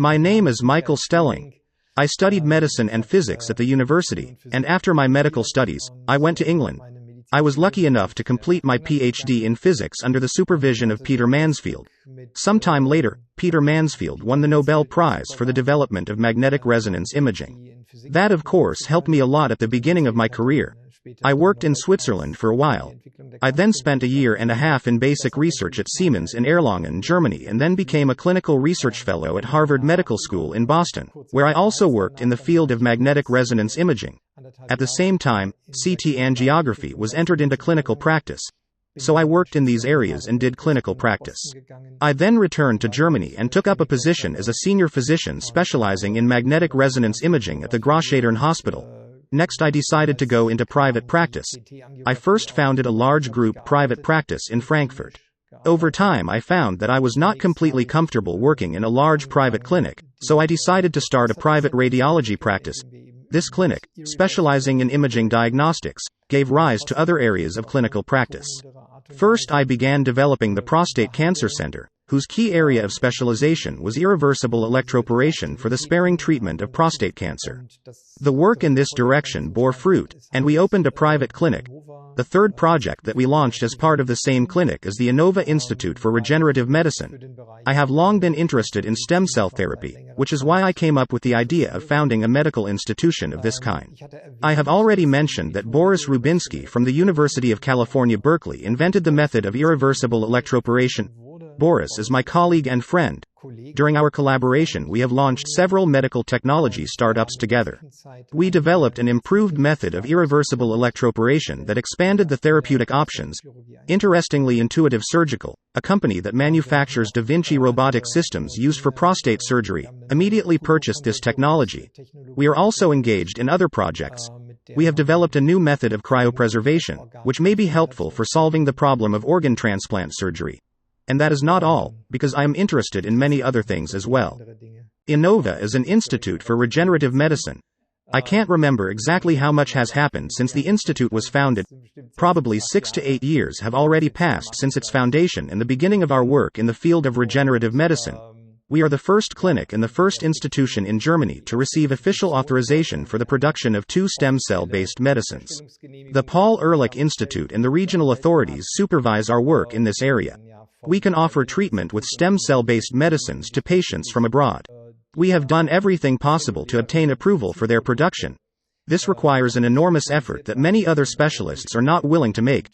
My name is Michael Stehling. I studied medicine and physics at the university, and after my medical studies, I went to England. I was lucky enough to complete my PhD in physics under the supervision of Peter Mansfield. Sometime later, Peter Mansfield won the Nobel Prize for the development of magnetic resonance imaging. That, of course, helped me a lot at the beginning of my career. I worked in Switzerland for a while. I then spent a year and a half in basic research at Siemens in Erlangen, Germany, and then became a clinical research fellow at Harvard Medical School in Boston, where I also worked in the field of magnetic resonance imaging. At the same time, CT angiography was entered into clinical practice. So I worked in these areas and did clinical practice. I then returned to Germany and took up a position as a senior physician specializing in magnetic resonance imaging at the Großschadern Hospital. Next, I decided to go into private practice. I first founded a large group private practice in Frankfurt. Over time, I found that I was not completely comfortable working in a large private clinic, so I decided to start a private radiology practice. This clinic, specializing in imaging diagnostics, gave rise to other areas of clinical practice. First, I began developing the Prostate Cancer Center, whose key area of specialization was irreversible electroporation for the sparing treatment of prostate cancer. The work in this direction bore fruit, and we opened a private clinic. The third project that we launched as part of the same clinic is the ANOVA Institute for Regenerative Medicine. I have long been interested in stem cell therapy, which is why I came up with the idea of founding a medical institution of this kind. I have already mentioned that Boris Rubinsky from the University of California, Berkeley invented the method of irreversible electroporation. Boris is my colleague and friend. During our collaboration, we have launched several medical technology startups together. We developed an improved method of irreversible electroporation that expanded the therapeutic options. Interestingly, Intuitive Surgical, a company that manufactures Da Vinci robotic systems used for prostate surgery, immediately purchased this technology. We are also engaged in other projects. We have developed a new method of cryopreservation, which may be helpful for solving the problem of organ transplant surgery. And that is not all, because I am interested in many other things as well. ANOVA is an institute for regenerative medicine. I can't remember exactly how much has happened since the institute was founded. Probably 6 to 8 years have already passed since its foundation and the beginning of our work in the field of regenerative medicine. We are the first clinic and the first institution in Germany to receive official authorization for the production of 2 stem cell-based medicines. The Paul Ehrlich Institute and the regional authorities supervise our work in this area. We can offer treatment with stem cell-based medicines to patients from abroad. We have done everything possible to obtain approval for their production. This requires an enormous effort that many other specialists are not willing to make.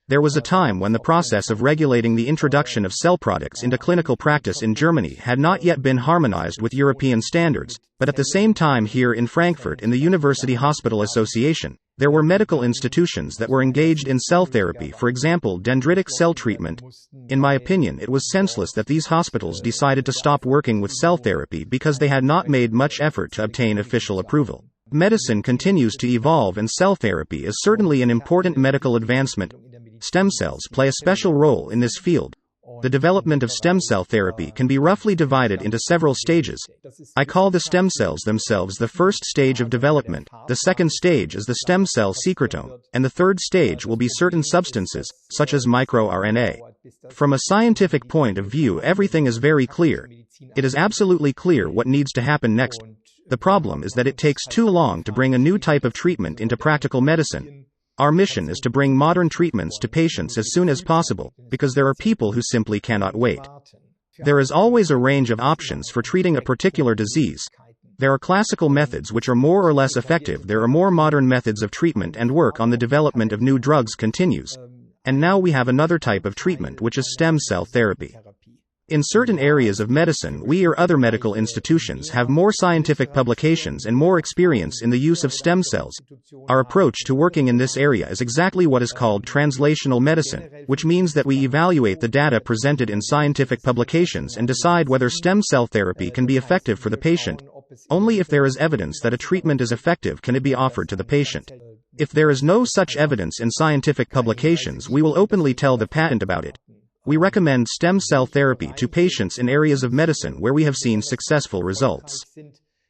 There was a time when the process of regulating the introduction of cell products into clinical practice in Germany had not yet been harmonized with European standards, but at the same time here in Frankfurt in the University Hospital Association, there were medical institutions that were engaged in cell therapy, for example dendritic cell treatment. In my opinion, it was senseless that these hospitals decided to stop working with cell therapy because they had not made much effort to obtain official approval. Medicine continues to evolve and cell therapy is certainly an important medical advancement. Stem cells play a special role in this field. The development of stem cell therapy can be roughly divided into several stages. I call the stem cells themselves the first stage of development, the second stage is the stem cell secretome, and the third stage will be certain substances, such as microRNA. From a scientific point of view, everything is very clear. It is absolutely clear what needs to happen next. The problem is that it takes too long to bring a new type of treatment into practical medicine. Our mission is to bring modern treatments to patients as soon as possible, because there are people who simply cannot wait. There is always a range of options for treating a particular disease. There are classical methods which are more or less effective. There are more modern methods of treatment, and work on the development of new drugs continues. And now we have another type of treatment, which is stem cell therapy. In certain areas of medicine, we or other medical institutions have more scientific publications and more experience in the use of stem cells. Our approach to working in this area is exactly what is called translational medicine, which means that we evaluate the data presented in scientific publications and decide whether stem cell therapy can be effective for the patient. Only if there is evidence that a treatment is effective can it be offered to the patient. If there is no such evidence in scientific publications, we will openly tell the patent about it. We recommend stem cell therapy to patients in areas of medicine where we have seen successful results.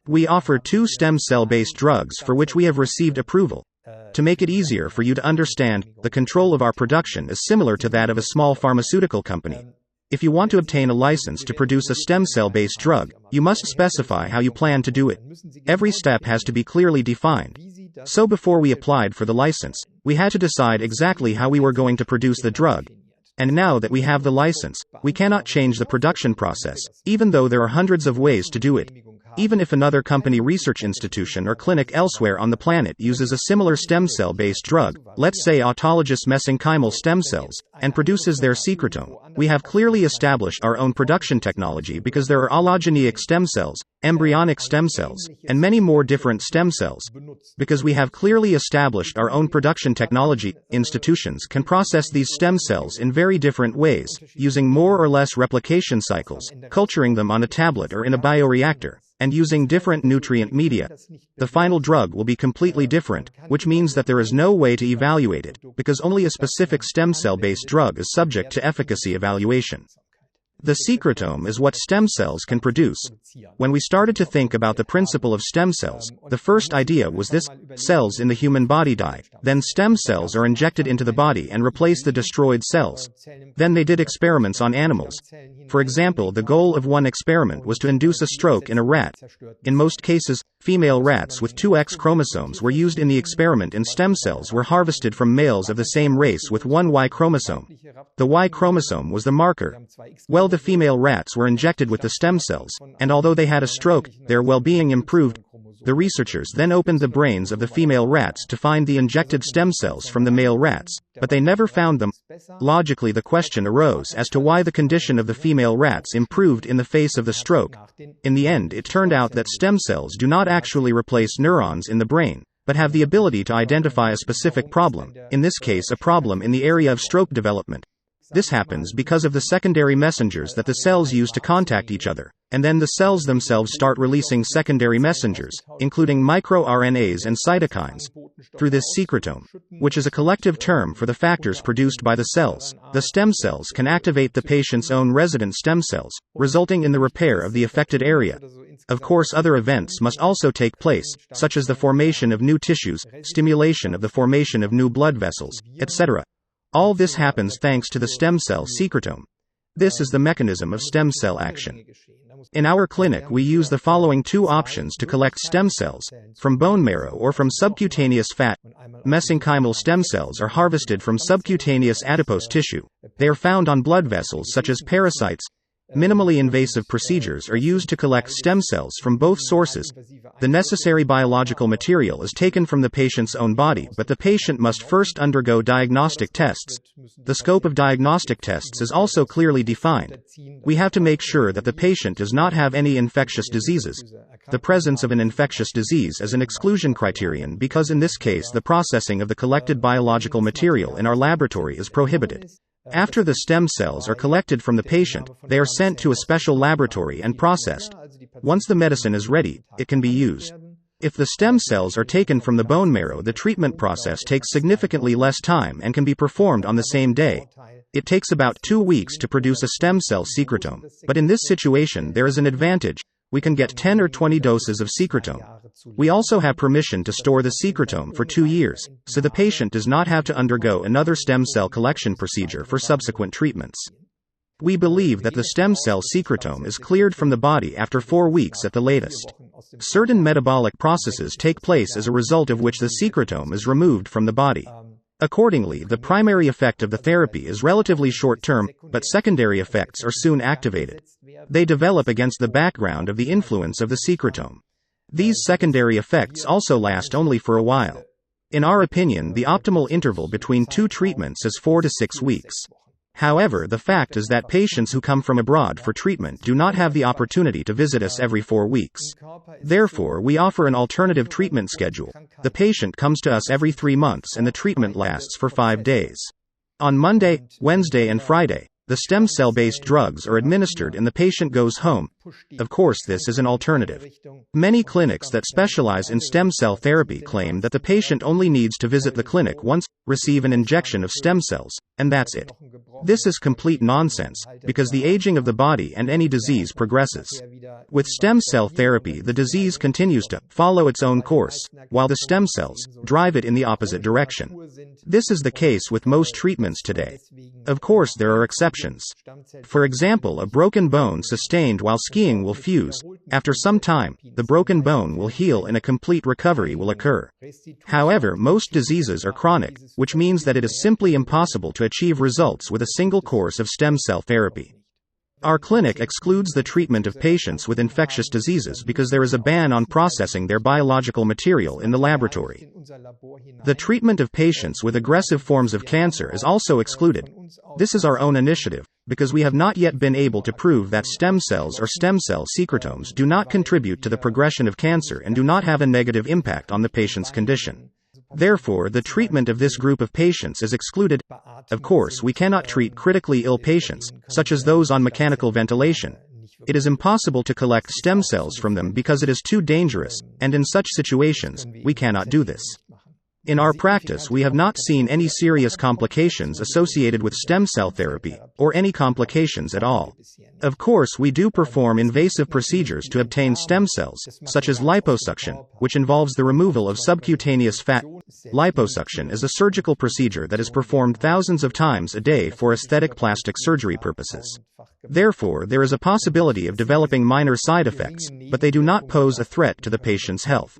We offer 2 stem cell-based drugs for which we have received approval. To make it easier for you to understand, the control of our production is similar to that of a small pharmaceutical company. If you want to obtain a license to produce a stem cell-based drug, you must specify how you plan to do it. Every step has to be clearly defined. So before we applied for the license, we had to decide exactly how we were going to produce the drug. And now that we have the license, we cannot change the production process, even though there are hundreds of ways to do it. Even if another company, research institution or clinic elsewhere on the planet uses a similar stem cell-based drug, let's say autologous mesenchymal stem cells, and produces their secretome, we have clearly established our own production technology because there are allogeneic stem cells, embryonic stem cells, and many more different stem cells. Because we have clearly established our own production technology, institutions can process these stem cells in very different ways, using more or less replication cycles, culturing them on a tablet or in a bioreactor, and using different nutrient media. The final drug will be completely different, which means that there is no way to evaluate it, because only a specific stem cell-based drug is subject to efficacy evaluation. The secretome is what stem cells can produce. When we started to think about the principle of stem cells, the first idea was this: cells in the human body die, then stem cells are injected into the body and replace the destroyed cells. Then they did experiments on animals. For example, the goal of one experiment was to induce a stroke in a rat. In most cases, female rats with two X chromosomes were used in the experiment and stem cells were harvested from males of the same race with one Y chromosome. The Y chromosome was the marker. Well, the female rats were injected with the stem cells, and although they had a stroke, their well-being improved. The researchers then opened the brains of the female rats to find the injected stem cells from the male rats, but they never found them. Logically, the question arose as to why the condition of the female rats improved in the face of the stroke. In the end, it turned out that stem cells do not actually replace neurons in the brain, but have the ability to identify a specific problem, in this case a problem in the area of stroke development. This happens because of the secondary messengers that the cells use to contact each other, and then the cells themselves start releasing secondary messengers, including microRNAs and cytokines, through this secretome, which is a collective term for the factors produced by the cells. The stem cells can activate the patient's own resident stem cells, resulting in the repair of the affected area. Of course, other events must also take place, such as the formation of new tissues, stimulation of the formation of new blood vessels, etc. All this happens thanks to the stem cell secretome. This is the mechanism of stem cell action. In our clinic, we use the following two options to collect stem cells: from bone marrow or from subcutaneous fat. Mesenchymal stem cells are harvested from subcutaneous adipose tissue. They are found on blood vessels such as pericytes. Minimally invasive procedures are used to collect stem cells from both sources. The necessary biological material is taken from the patient's own body, but the patient must first undergo diagnostic tests. The scope of diagnostic tests is also clearly defined. We have to make sure that the patient does not have any infectious diseases. The presence of an infectious disease is an exclusion criterion because in this case the processing of the collected biological material in our laboratory is prohibited. After the stem cells are collected from the patient, they are sent to a special laboratory and processed. Once the medicine is ready, it can be used. If the stem cells are taken from the bone marrow, the treatment process takes significantly less time and can be performed on the same day. It takes about 2 weeks to produce a stem cell secretome, but in this situation there is an advantage. We can get 10 or 20 doses of secretome. We also have permission to store the secretome for 2 years, so the patient does not have to undergo another stem cell collection procedure for subsequent treatments. We believe that the stem cell secretome is cleared from the body after 4 weeks at the latest. Certain metabolic processes take place as a result of which the secretome is removed from the body. Accordingly, the primary effect of the therapy is relatively short-term, but secondary effects are soon activated. They develop against the background of the influence of the secretome. These secondary effects also last only for a while. In our opinion, the optimal interval between 2 treatments is 4 to 6 weeks. However, the fact is that patients who come from abroad for treatment do not have the opportunity to visit us every 4 weeks. Therefore, we offer an alternative treatment schedule. The patient comes to us every 3 months and the treatment lasts for 5 days. On Monday, Wednesday and Friday, the stem cell-based drugs are administered and the patient goes home, Of course, this is an alternative. Many clinics that specialize in stem cell therapy claim that the patient only needs to visit the clinic once, receive an injection of stem cells, and that's it. This is complete nonsense, because the aging of the body and any disease progresses. With stem cell therapy, the disease continues to follow its own course, while the stem cells drive it in the opposite direction. This is the case with most treatments today. Of course, there are exceptions. For example, a broken bone sustained while skiing will fuse. After some time, the broken bone will heal and a complete recovery will occur. However, most diseases are chronic, which means that it is simply impossible to achieve results with a single course of stem cell therapy. Our clinic excludes the treatment of patients with infectious diseases because there is a ban on processing their biological material in the laboratory. The treatment of patients with aggressive forms of cancer is also excluded. This is our own initiative, because we have not yet been able to prove that stem cells or stem cell secretomes do not contribute to the progression of cancer and do not have a negative impact on the patient's condition. Therefore, the treatment of this group of patients is excluded. Of course, we cannot treat critically ill patients, such as those on mechanical ventilation. It is impossible to collect stem cells from them because it is too dangerous, and in such situations, we cannot do this. In our practice, we have not seen any serious complications associated with stem cell therapy, or any complications at all. Of course, we do perform invasive procedures to obtain stem cells, such as liposuction, which involves the removal of subcutaneous fat. Liposuction is a surgical procedure that is performed thousands of times a day for aesthetic plastic surgery purposes. Therefore, there is a possibility of developing minor side effects, but they do not pose a threat to the patient's health.